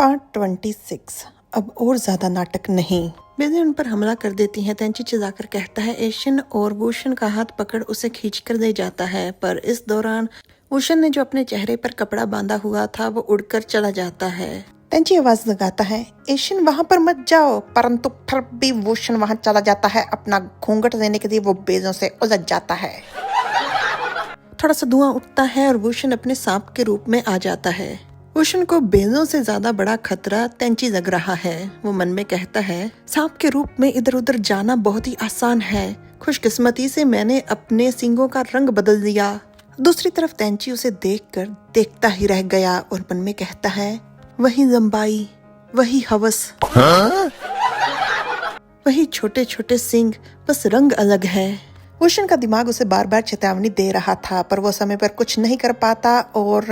Part 26। अब और ज्यादा नाटक नहीं। बेबी उन पर हमला कर देती है। तेंची चिल्लाकर कहता है एशियन और वूशन का हाथ पकड़ उसे खींच कर ले जाता है, पर इस दौरान वूशन ने जो अपने चेहरे पर कपड़ा बांधा हुआ था वो उड़कर चला जाता है। तेंची आवाज लगाता है एशियन वहां पर मत जाओ, परंतु फिर भी वूशन वहां चला जाता है। अपना घूंघट देने के लिए वो बेजों से उलझ जाता है। थोड़ा सा धुआं उठता है और वूशन अपने सांप के रूप में आ जाता है। वूशन को बेजों से ज्यादा बड़ा खतरा तेंची लग रहा है। वो मन में कहता है सांप के रूप में इधर उधर जाना बहुत ही आसान है। खुशकिस्मती से मैंने अपने सींगों का रंग बदल दिया। दूसरी तरफ तेंची उसे देखकर देखता ही रह गया और मन में कहता है वही लंबाई, वही हवस, वही छोटे छोटे सींग, बस रंग अलग है। वूशन का दिमाग उसे बार बार चेतावनी दे रहा था, पर वो समय पर कुछ नहीं कर पाता और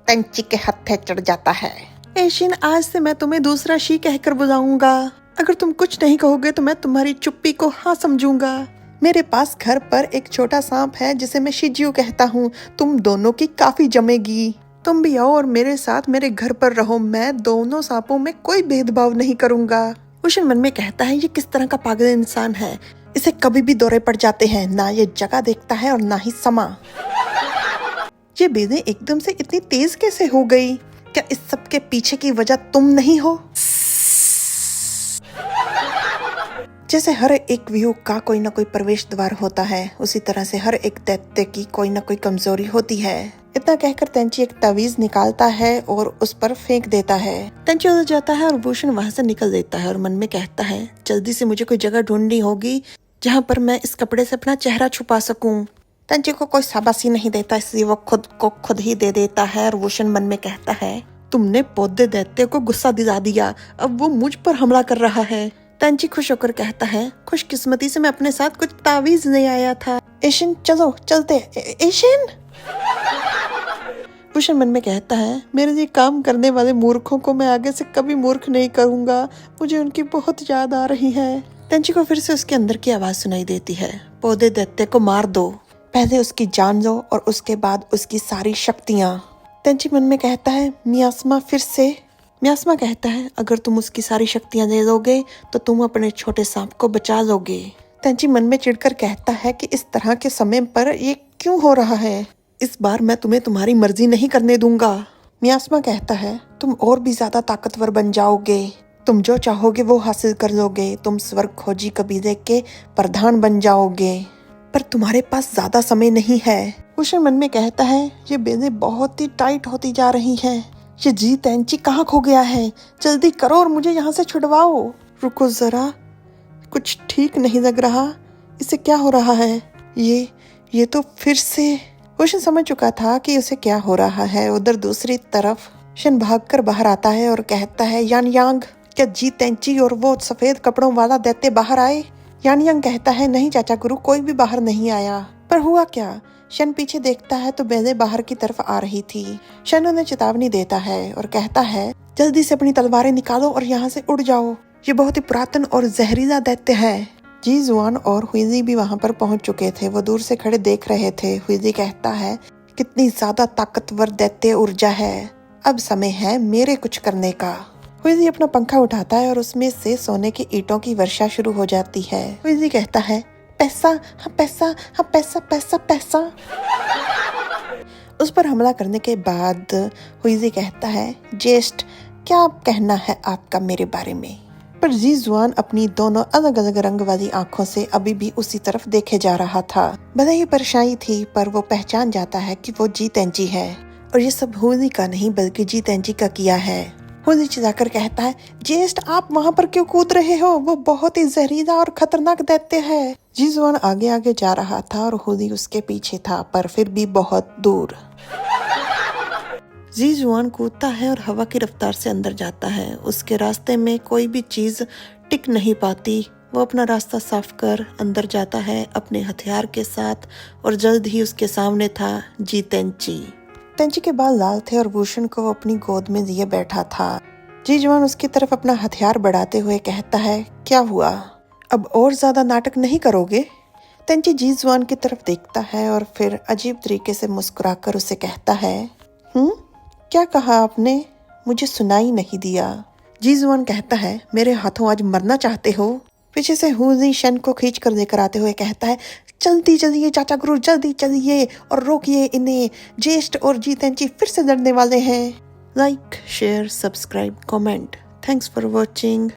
तेंची के हत्थे चढ़ जाता है। एशियन आज से मैं तुम्हें दूसरा शी कहकर बुलाऊंगा। अगर तुम कुछ नहीं कहोगे तो मैं तुम्हारी चुप्पी को हाँ समझूंगा। मेरे पास घर पर एक छोटा सांप है जिसे मैं शिजियो कहता हूँ। तुम दोनों की काफी जमेगी। तुम भी आओ और मेरे साथ मेरे घर पर रहो। मैं दोनों सांपों में कोई भेदभाव नहीं करूंगा। वूशन मन में कहता है ये किस तरह का पागल इंसान है। इसे कभी भी दौरे पड़ जाते हैं, ना ये जगह देखता है और ना ही समा। ये बेजें एकदम से इतनी तेज कैसे हो गई? क्या इस सब के पीछे की वजह तुम नहीं हो? जैसे हर एक व्यूह का कोई ना कोई प्रवेश द्वार होता है, उसी तरह से हर एक दैत्य की कोई ना कोई कमजोरी होती है। इतना कहकर तेंची एक तावीज निकालता है और उस पर फेंक देता है। तेंची उलझ जाता है और वूशन वहां से निकल देता है और मन में कहता है जल्दी से मुझे कोई जगह ढूंढनी होगी जहां पर मैं इस कपड़े से अपना चेहरा छुपा सकूं। तेंची को कोई शाबाशी नहीं देता, इसलिए वो खुद को खुद ही दे देता है और वूशन मन में कहता है तुमने पौधे दैत्य को गुस्सा दिला दिया, अब वो मुझ पर हमला कर रहा है। तेंची खुश होकर कहता है खुशकिस्मती से मैं अपने साथ कुछ तावीज ले आया था। एशियन चलो चलते। एशियन वूशन मन में कहता है मेरे लिए काम करने वाले मूर्खों को मैं आगे से कभी मूर्ख नहीं करूंगा। मुझे उनकी बहुत याद आ रही है। तेंची को फिर से उसके अंदर की आवाज सुनाई देती है पौधे दैत्य को मार दो, पहले उसकी जान लो और उसके बाद उसकी सारी शक्तियां। तेंची मन में कहता है मियास्मा फिर से। मियास्मा कहता है अगर तुम उसकी सारी शक्तियां ले लोगे तो तुम अपने छोटे सांप को बचा लोगे। तेंची मन में चिढ़कर कहता है कि इस तरह के समय पर ये क्यों हो रहा है? इस बार मैं तुम्हें तुम्हारी मर्जी नहीं करने दूंगा। मियास्मा कहता है तुम और भी ज्यादा ताकतवर बन जाओगे। तुम जो चाहोगे वो हासिल कर लोगे। तुम स्वर्ग खोजी कबीले के प्रधान बन जाओगे, पर तुम्हारे पास ज्यादा समय नहीं है। वूशन मन में कहता है ये बेजें बहुत ही टाइट होती जा रही हैं। ये जी तेंची कहाँ खो गया है? जल्दी करो और मुझे यहाँ से छुड़वाओ। रुको जरा, कुछ ठीक नहीं लग रहा। इसे क्या हो रहा है? ये तो फिर से। वूशन समझ चुका था कि उसे क्या हो रहा है। उधर दूसरी तरफ शन भागकर बाहर आता है और कहता है यान यांग, क्या जी तेंची और वो सफेद कपड़ों वाला दैत्य बाहर आए? यान यांग कहता है नहीं चाचा गुरु, कोई भी बाहर नहीं आया। पर हुआ क्या? शन पीछे देखता है तो बेजें बाहर की तरफ आ रही थी। शन उन्हें चेतावनी देता है और कहता है जल्दी से अपनी तलवारें निकालो और यहाँ से उड़ जाओ। ये बहुत ही पुरातन और जहरीला दैत्य है। जी जुआन और हुईजी भी वहां पर पहुंच चुके थे। वो दूर से खड़े देख रहे थे। हुईजी कहता है कितनी ज्यादा ताकतवर दैत्य ऊर्जा है, अब समय है मेरे कुछ करने का। हुईजी अपना पंखा उठाता है और उसमें से सोने की ईंटों की वर्षा शुरू हो जाती है। हुईजी कहता है पैसा, हाँ पैसा, हाँ पैसा पैसा पैसा। उस पर हमला करने के बाद हुईजी कहता है जेस्ट, क्या कहना है आपका मेरे बारे में? पर जी जुआन अपनी दोनों अलग अलग रंग वाली आंखों से अभी भी उसी तरफ देखे जा रहा था। भले ही परेशानी थी, पर वो पहचान जाता है कि वो जी तेंची है और ये सब हुईजी का नहीं बल्कि जी तेंची का किया है। हुईजी चिल्लाकर कहता है जेस्ट आप वहाँ पर क्यों कूद रहे हो? वो बहुत ही जहरीला और खतरनाक दैत्य है। जी जुआन आगे आगे जा रहा था और हुईजी उसके पीछे था, पर फिर भी बहुत दूर। जी जुआन कूदता है और हवा की रफ्तार से अंदर जाता है। उसके रास्ते में कोई भी चीज टिक नहीं पाती। वो अपना रास्ता साफ कर अंदर जाता है अपने हथियार के साथ और जल्द ही उसके सामने था जी तेंची। तेंची के बाल लाल थे और वूशन को वो अपनी गोद में लिए बैठा था। जी जुआन उसकी तरफ अपना हथियार बढ़ाते हुए कहता है क्या हुआ? अब और ज्यादा नाटक नहीं करोगे? तेंची जी जुआन की तरफ देखता है और फिर अजीब तरीके से मुस्कुराकर उसे कहता है क्या कहा आपने? मुझे सुनाई नहीं दिया। जीजुआन कहता है, मेरे हाथों आज मरना चाहते हो? पीछे से हु ज़िशन को खींच कर लेकर आते हुए कहता है, जल्दी चलिए चाचा गुरु, जल्दी चलिए और रोकिए इन्हें, जेस्ट और जीतेंची फिर से लड़ने वाले हैं। Like, share, subscribe, comment. Thanks for watching.